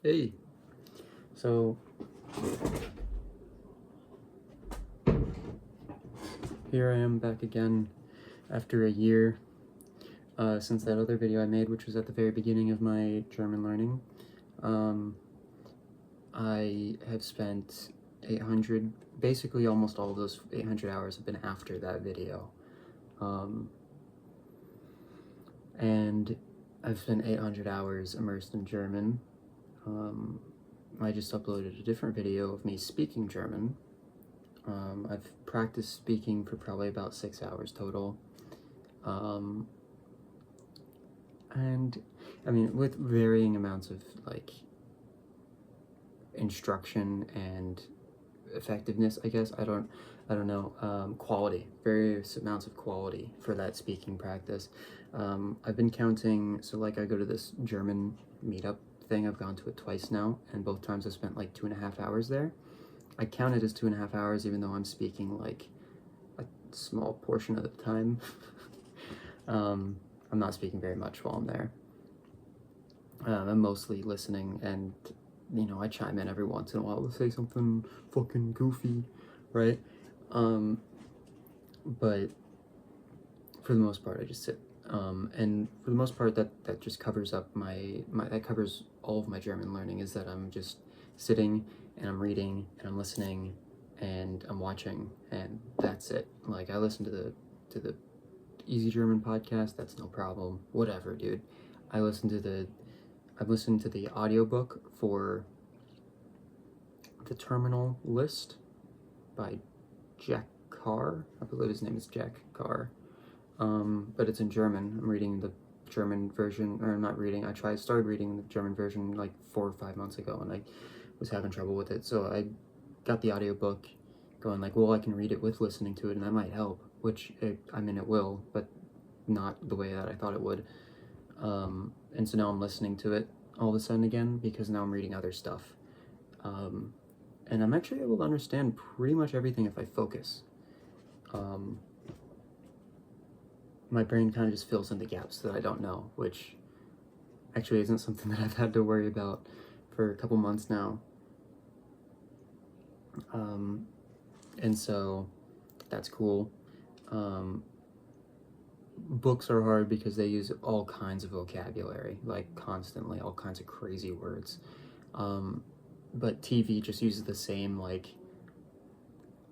Hey, so here I am back again after a year since that other video I made, which was at the very beginning of my German learning. I have spent 800, basically almost all of those 800 hours have been after that video. And I've spent 800 hours immersed in German. I just uploaded a different video of me speaking German. I've practiced speaking for probably about 6 hours total. And I mean, with varying amounts of like instruction and effectiveness, I guess. I don't know. Quality, various amounts of quality for that speaking practice. I've been counting, so like I go to this German meetup thing. I've gone to it twice now, and both times I spent like 2.5 hours there. I count it as 2.5 hours, even though I'm speaking like a small portion of the time. I'm not speaking very much while I'm there. I'm mostly listening, and you know, I chime in every once in a while to say something fucking goofy, right? But for the most part, I just sit. And for the most part, that just covers up that covers all of my German learning, is that I'm just sitting and I'm reading and I'm listening and I'm watching, and that's it. Like, I listen to the Easy German podcast, that's no problem. Whatever, dude. I've listened to the audiobook for The Terminal List by Jack Carr. I believe his name is Jack Carr. But it's in German. I'm reading the German version, or I'm not reading. I started reading the German version like 4 or 5 months ago, and I was having trouble with it. So I got the audiobook going, like, well, I can read it with listening to it, and that might help, which I mean, it will, but not the way that I thought it would. And so now I'm listening to it all of a sudden again, because now I'm reading other stuff. And I'm actually able to understand pretty much everything if I focus. My brain kind of just fills in the gaps that I don't know, which actually isn't something that I've had to worry about for a couple months now. And so that's cool. Books are hard because they use all kinds of vocabulary, like constantly, all kinds of crazy words. But TV just uses the same, like,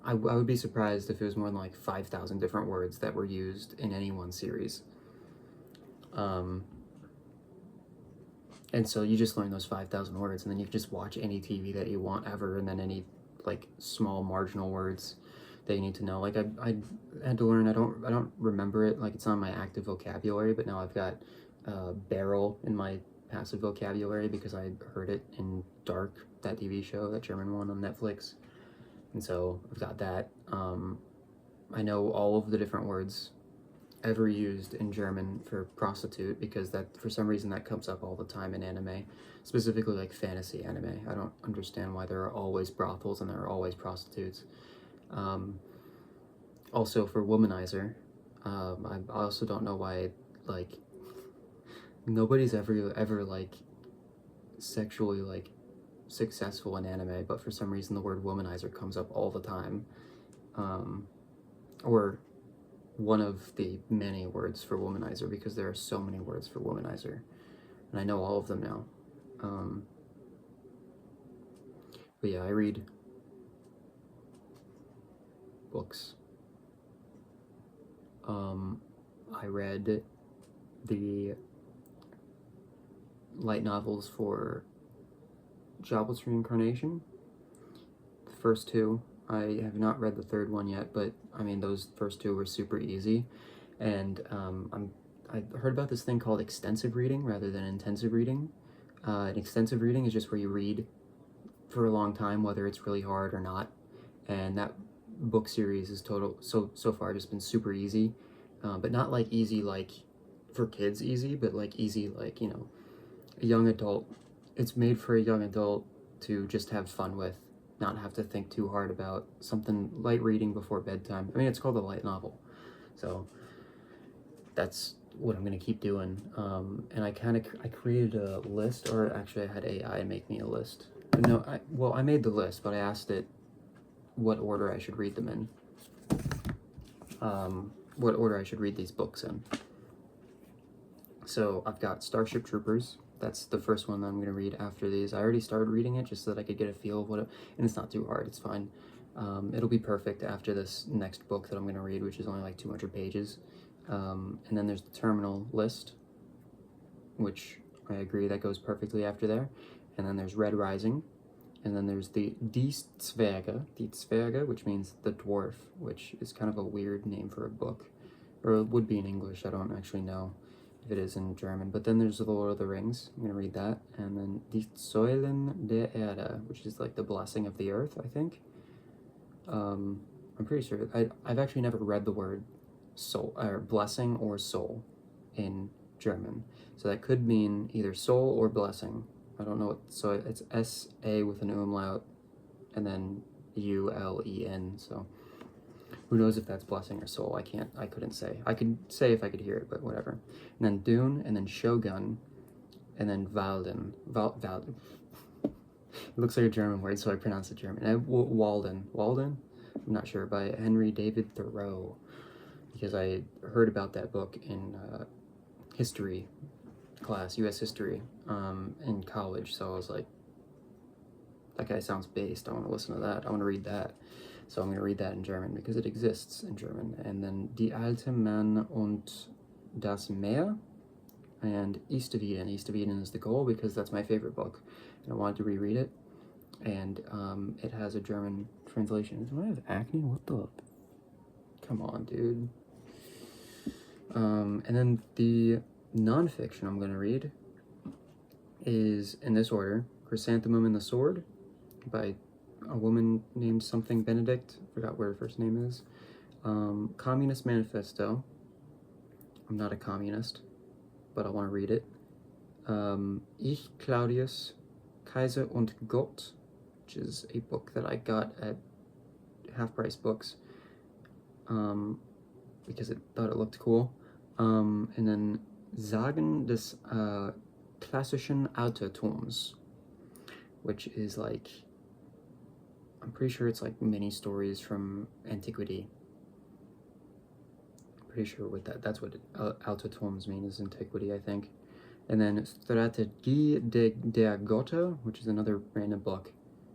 I would be surprised if it was more than like 5,000 different words that were used in any one series. And so you just learn those 5,000 words, and then you can just watch any TV that you want ever, and then any like small marginal words that you need to know. Like, I had to learn, I don't remember it, like it's on my active vocabulary, but now I've got barrel in my passive vocabulary because I heard it in Dark, that TV show, that German one on Netflix. And so I've got that. I know all of the different words ever used in German for prostitute, because that, for some reason, that comes up all the time in anime, specifically like fantasy anime. I don't understand why there are always brothels and there are always prostitutes. Also for womanizer, I also don't know why, like, nobody's ever like sexually like successful in anime, but for some reason the word womanizer comes up all the time, or one of the many words for womanizer, because there are so many words for womanizer, and I know all of them now. But yeah, I read books. I read the light novels for Jobless Reincarnation. The first two. I have not read the third one yet, but I mean, those first two were super easy. And I heard about this thing called extensive reading rather than intensive reading. And extensive reading is just where you read for a long time, whether it's really hard or not. And that book series is so far just been super easy, but not like easy like for kids easy, but like easy like, you know, a young adult. It's made for a young adult to just have fun with, not have to think too hard about, something light reading before bedtime. I mean, it's called a light novel, so that's what I'm gonna keep doing. And I created a list, or actually I had AI make me a list. No, I made the list, but I asked it what order I should read them in. What order I should read these books in. So I've got Starship Troopers. That's the first one that I'm gonna read after these. I already started reading it just so that I could get a feel of what it, and it's not too hard, it's fine. It'll be perfect after this next book that I'm gonna read, which is only like 200 pages. And then there's the Terminal List, which I agree that goes perfectly after there. And then there's Red Rising. And then there's the Die Zwerge, which means the dwarf, which is kind of a weird name for a book. Or it would be in English, I don't actually know if it is in German. But then there's The Lord of the Rings, I'm gonna read that. And then Die Säulen der Erde, which is like the blessing of the earth, I think. I'm pretty sure, I've actually never read the word soul, or blessing or soul in German. So that could mean either soul or blessing. I don't know what, so it's S-A with an umlaut and then U-L-E-N, so who knows if that's blessing or soul. I couldn't say. I could say if I could hear it, but whatever. And then Dune, and then Shogun, and then Walden. Walden. It looks like a German word, so I pronounce it German. Walden. I'm not sure, by Henry David Thoreau, because I heard about that book in history class, U.S. history, in college, so I was like, that guy sounds based, I want to listen to that, I want to read that. So I'm going to read that in German, because it exists in German. And then Die alte Mann und das Meer, and East of Eden. East of Eden is the goal, because that's my favorite book, and I wanted to reread it. And it has a German translation. Do I have acne? What the? Come on, dude. And then the nonfiction I'm going to read is, in this order, Chrysanthemum and the Sword by a woman named something Benedict. Forgot where her first name is. Communist Manifesto. I'm not a communist, but I want to read it. Ich, Claudius, Kaiser und Gott, which is a book that I got at Half Price Books, because it thought it looked cool. And then Sagen des klassischen Altertums, which is like, I'm pretty sure it's like mini stories from antiquity. I'm pretty sure what that's what Altertums means, is antiquity, I think. And then Strategie der Götter, which is another random book.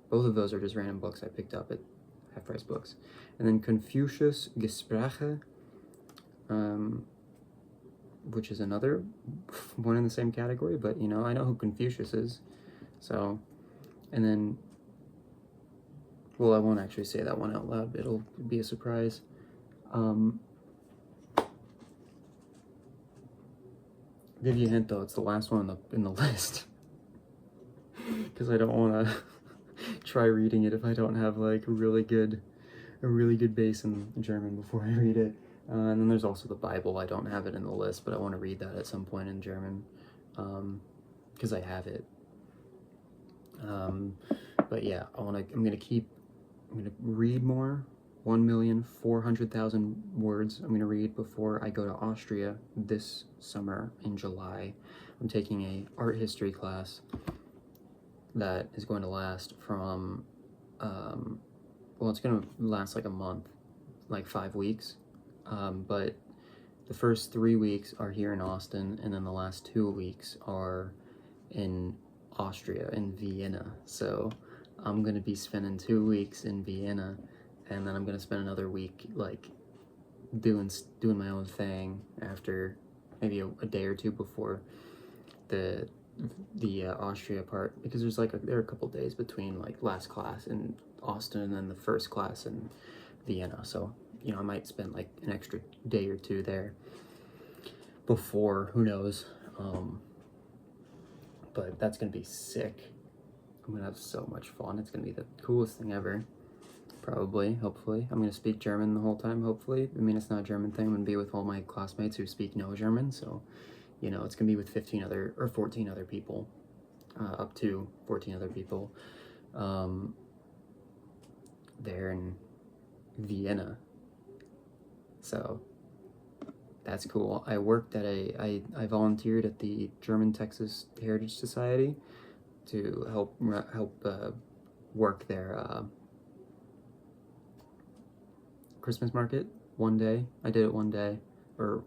Both of those are just random books I picked up at Half Price Books. And then Confucius Gespräche, which is another one in the same category, but you know, I know who Confucius is. So, and then, well, I won't actually say that one out loud, it'll be a surprise. Give you a hint though, it's the last one in the list. Because I don't want to try reading it if I don't have like a really good base in German before I read it. And then there's also the Bible. I don't have it in the list, but I want to read that at some point in German, because I have it. But yeah, I'm gonna read more. 1,400,000 words I'm gonna read before I go to Austria this summer in July. I'm taking a art history class that is going to last from, well, it's gonna last like a month, like 5 weeks. But the first 3 weeks are here in Austin, and then the last 2 weeks are in Austria, in Vienna. So I'm gonna be spending 2 weeks in Vienna, and then I'm gonna spend another week like doing my own thing after, maybe a day or two before the Austria part, because there are a couple days between like last class in Austin and then the first class in Vienna. So you know, I might spend like an extra day or two there before, who knows. But that's gonna be sick. I'm gonna have so much fun. It's gonna be the coolest thing ever. Probably, hopefully. I'm gonna speak German the whole time, hopefully. I mean, it's not a German thing. I'm gonna be with all my classmates who speak no German, so, you know, it's gonna be with 14 other people, up to 14 other people, there in Vienna. So That's cool. I worked at I volunteered at the German Texas Heritage Society to help work their Christmas market one day. I did it one day, or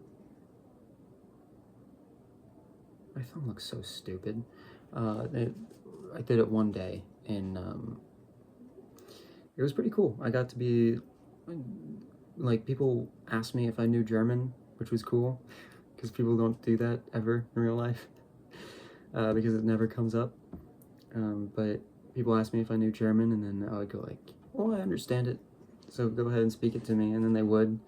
my phone looks so stupid. I did it one day, and it was pretty cool. I got to be, like, people asked me if I knew German, which was cool, because people don't do that ever in real life, because it never comes up. But people asked me if I knew German, and then I would go like, well, I understand it, so go ahead and speak it to me. And then they would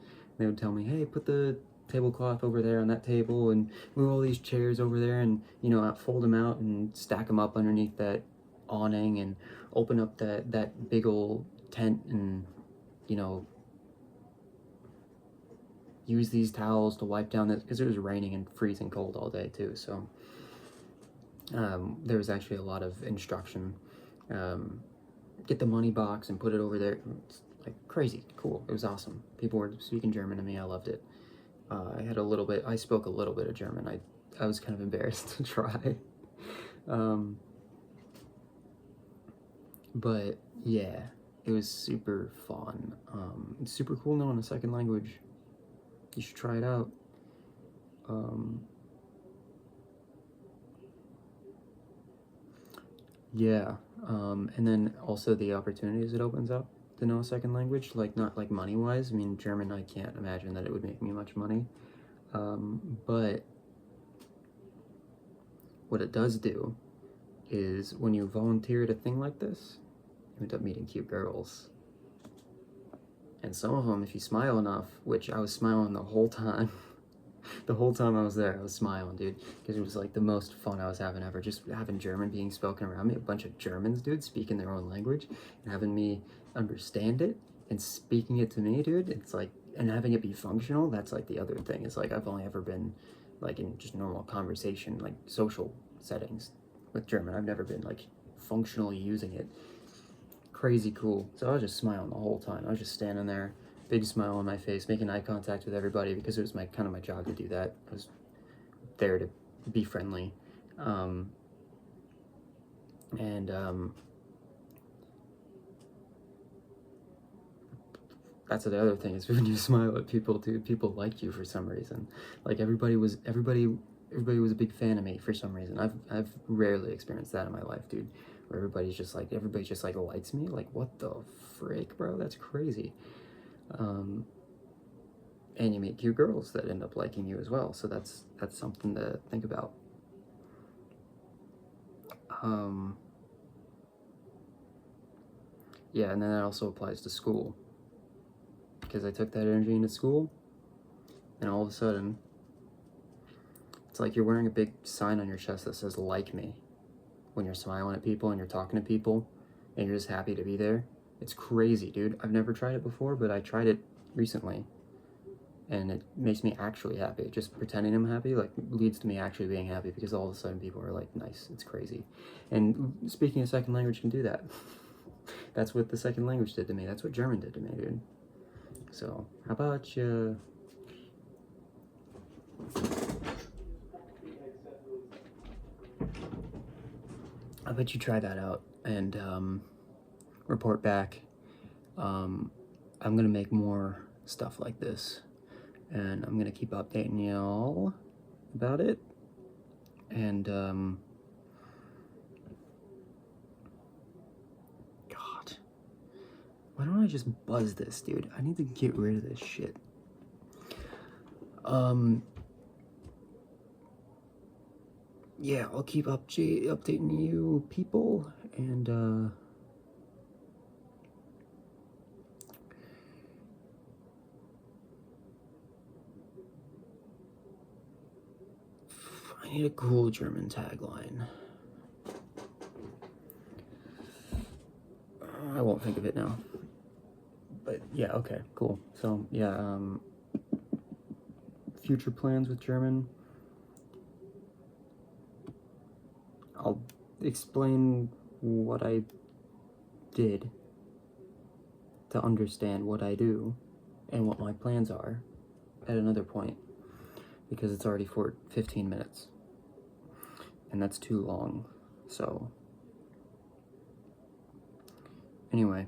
tell me, hey, put the tablecloth over there on that table, and move all these chairs over there, and, you know, fold them out and stack them up underneath that awning, and open up that big old tent, and, you know, use these towels to wipe down this, because it was raining and freezing cold all day too. So there was actually a lot of instruction. Get the money box and put it over there. It's like crazy cool. It was awesome. People were speaking German to me. I loved it. I spoke a little bit of German. I was kind of embarrassed to try. But yeah, it was super fun. It's super cool knowing a second language. You should try it out. Yeah, and then also the opportunities it opens up to know a second language, like, not like money-wise. I mean, German, I can't imagine that it would make me much money. But what it does do is when you volunteer at a thing like this, you end up meeting cute girls. And some of them, if you smile enough, which I was smiling the whole time, the whole time I was there, I was smiling, dude, because it was like the most fun I was having ever, just having German being spoken around me, a bunch of Germans, dude, speaking their own language, and having me understand it, and speaking it to me, dude. It's like, and having it be functional, that's like the other thing. It's like, I've only ever been like in just normal conversation, like social settings with German. I've never been like functionally using it. Crazy cool. So I was just smiling the whole time. I was just standing there, big smile on my face, making eye contact with everybody, because it was my kind of my job to do that. I was there to be friendly. That's the other thing, is when you smile at people, dude, people like you for some reason. Like, everybody was a big fan of me for some reason. I've rarely experienced that in my life, dude, where everybody just like likes me. Like, what the frick, bro? That's crazy. And you meet cute girls that end up liking you as well, so that's something to think about. Yeah, and then that also applies to school, because I took that energy into school, and all of a sudden, it's like you're wearing a big sign on your chest that says, like me, when you're smiling at people and you're talking to people, and you're just happy to be there. It's crazy, dude. I've never tried it before, but I tried it recently, and it makes me actually happy. Just pretending I'm happy, like, leads to me actually being happy, because all of a sudden people are like, nice. It's crazy. And speaking a second language can do that. That's what the second language did to me. That's what German did to me, dude. So, how about you? I bet you try that out and report back. I'm gonna make more stuff like this, and I'm gonna keep updating y'all about it. And God, why don't I just buzz this, dude? I need to get rid of this shit. Yeah, I'll keep updating you people, and I need a cool German tagline. I won't think of it now. But yeah, okay, cool. So yeah, future plans with German. I'll explain what I did to understand what I do and what my plans are at another point. because it's already for 15 minutes. And that's too long. So, anyway.